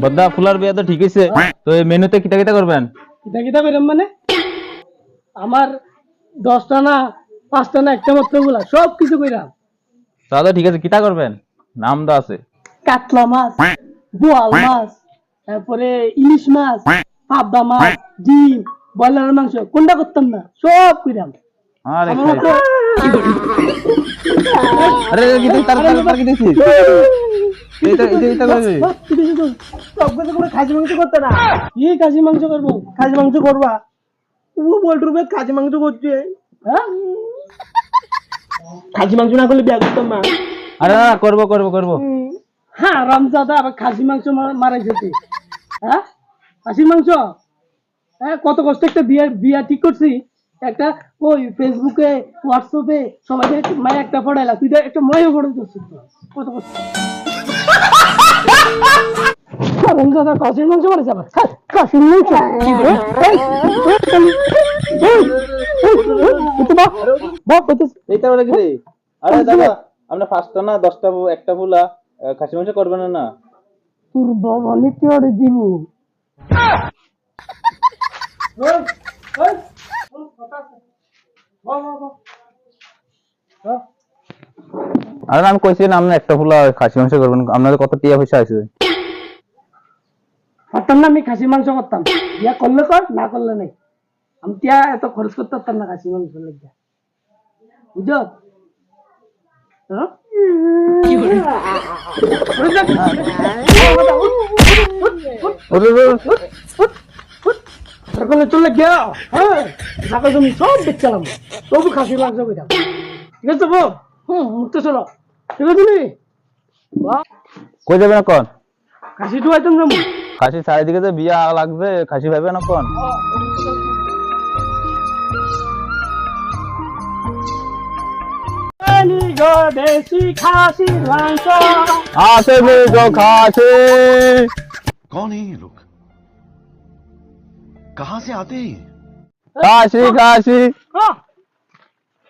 বদ্দা fuller বিয়া তো ঠিক হইছে, তো এই মেনুতে কিটা কিটা করবেন? কিতা কিতা কইরাম মানে আমার 10টা না 5টা না একটা মাত্র গুলা সব কিছু কইরাম। তাহলে ঠিক আছে, কিটা করবেন? নাম তো আছে। কাতলা মাছ, বোয়াল মাছ, তারপরে ইলিশ মাছ, পাবদা মাছ, ডিম, ব্রয়লারের মাংস, কোনটা করতাম না সব কইরাম। আরে আমার খাই। মতো আরে কিটা তার কি দিছিস? এটা করবি? সব কিছু করে খাসি মাংস করতে না। কি খাসি মাংস করবো? খাসি মাংস করবা? ও বলটুবে খাসি মাংস করছে, হ্যাঁ? খাসি মাংস না করলে বিয়া করতাম না। আরে না, করবো। হ্যাঁ রামজাদা আবার খাসি মাংস মারাইছে তুই, হ্যাঁ? খাসির মাংস, হ্যাঁ কত কষ্ট একটা বিয়া ঠিক করছি, একটা ওই ফেসবুকে হোয়াটসঅ্যাপে সবাইকে মায়া একটা পড়াইলা, তুই একটা মায়া পড়ে করছিস কত কষ্ট। রামজাদা খাসির মাংস মারাইছে আবার খাসির মাংস। এইটা বলে কি রে? আরে দাদা, আপনি 5টা না 10টা একটা ফুলা খাসি মাংস করবেন না? তোর বাবা নিতে ওরে দিব। আরে আমি কইছি না, আপনি একটা ফুলা খাসি মাংস করবেন, আপনাদের কত টিয়া পয়সা আছে? পারতাম না আমি খাসি মাংস করতাম, বিয়া করলে কর না করলে নাই, আমি টিয়া এত খরচ করতে পারতাম না খাসি মাংস লেগে, বুঝো? হ্যাঁ? সকালে চলে গিয়া, হ্যাঁ ঢাকা জমি সব দেখছিলাম, তবু খাসি মাংস কইতাম। ঠিক আছে বউ? উঠতে চলো, ঠিক আছে নি? কই যাবে না কোন? খাসি টুয়াইতাম যাবো। খাসি চারিদিকে যে বিয়া লাগবে, খাসি পাবে না কোন? দেশি খাসির মাংস আছে গো খাসি। कौन है ये लोग? कहां से आते हैं? খাসি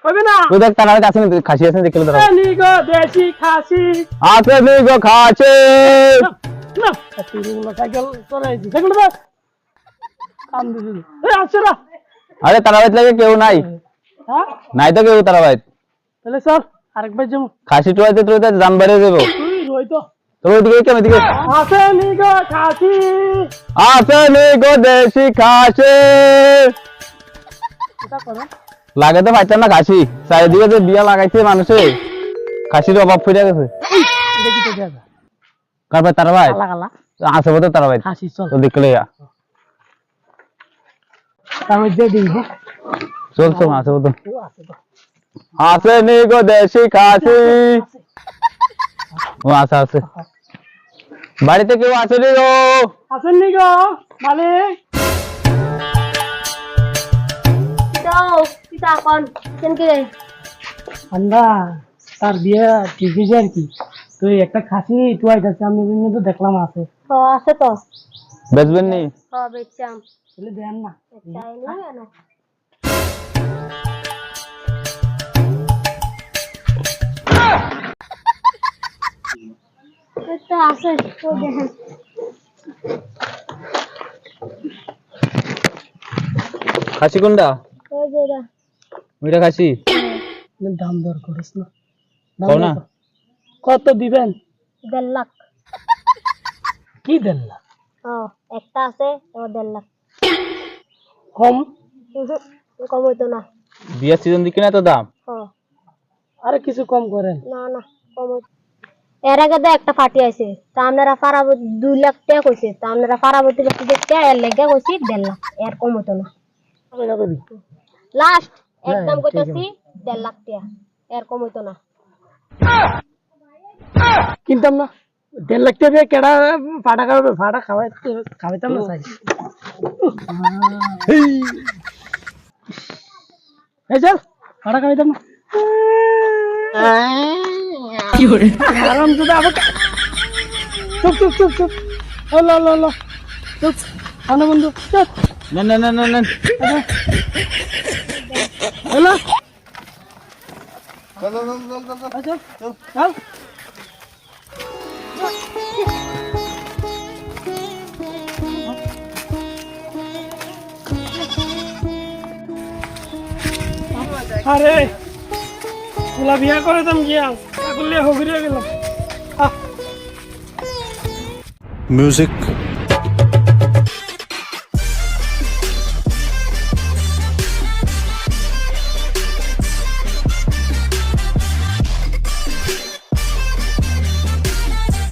হবে না? তুই দেখ তার কাছে খাসি আছে দেখলে ধরো। গো দেশি খাসি আছে গো খাসি। না সাইকেল চলাইছি সাইকেল বাস কাম দিবি এই আচ্ছা না। আরে তারা বাইত লাগে কেউ নাই, হ্যাঁ নাই তো কেউ তারা বাইত। তাহলে স্যার আরেকবার যাবো। খাসি টুয়াইতে টুয়াইতে জান বেড়ে যাবো। তুই রই তো তো ওইদিকে কেন ওইদিকে? আছে গো খাসি আছে গো দেশি খাসি। এটা করো লাগে তো পাইতাম না খাসি, চারিদিকে যে বিয়া লাগাইছে মানুষে, খাসির অভাব ফিরে গেছে। এটা কি তো দেখা কার ভাই তারা ভাই কালা কালা আছে বোধ তারা ভাই, খাসি চল তো দেখলে তার মধ্যে দিই চল চল আছে বোধ। আছে তো আছে গো দেশি খাসি। ও আছে বাড়িতে কেউ আছে নি গো? আছেন নি গো মালিক? আমরা তার বিয়ে ঠিক হয়েছে আর কি, তো একটা খাসি টুয়াইট আছে, আমি তো দেখলাম আছে। আছে তো বেচবেন নি? বেচাম তাহলে দেন না। আছে তো দেখেন খাসি কোনটা? ওই যে এটা। ওইটা খাসি। দাম দর করিস না। কও না। কত দিবেন? 1.5 লাখ। কি দেন না? একটা আছে 1.5 লাখ। কম? কম হইতো না। বিয়ার সিজন দিকে না তো দাম। আরে কিছু কম করেন। না কম হইতো। এর আগে তো একটা পার্টি আছে, তা আপনারা পারাবো 2 লাখ টাকা কইছে, তা আপনারা পারাবতী করতে দেখতে এর লেগে কইছি 1.5 লাখ, এর কম হইতো না। লাস্ট একদম কইতাছি 1.5 লাখ টাকা, এর কম হইতো না। কিনতাম না 1.5 লাখ টাকা কেডা ফাটা খাবে, ফাটা খাওয়াইতাম না চাই। এই চল ফাটা খাওয়াইতাম না। কি করে আরাম তো আবার চুপ লো চুপ খানা বন্ধু চুপ না হ্যালো চল আরে ওলা বিয়া করে দাম গিয়া করলে হগিরে গেলাম Music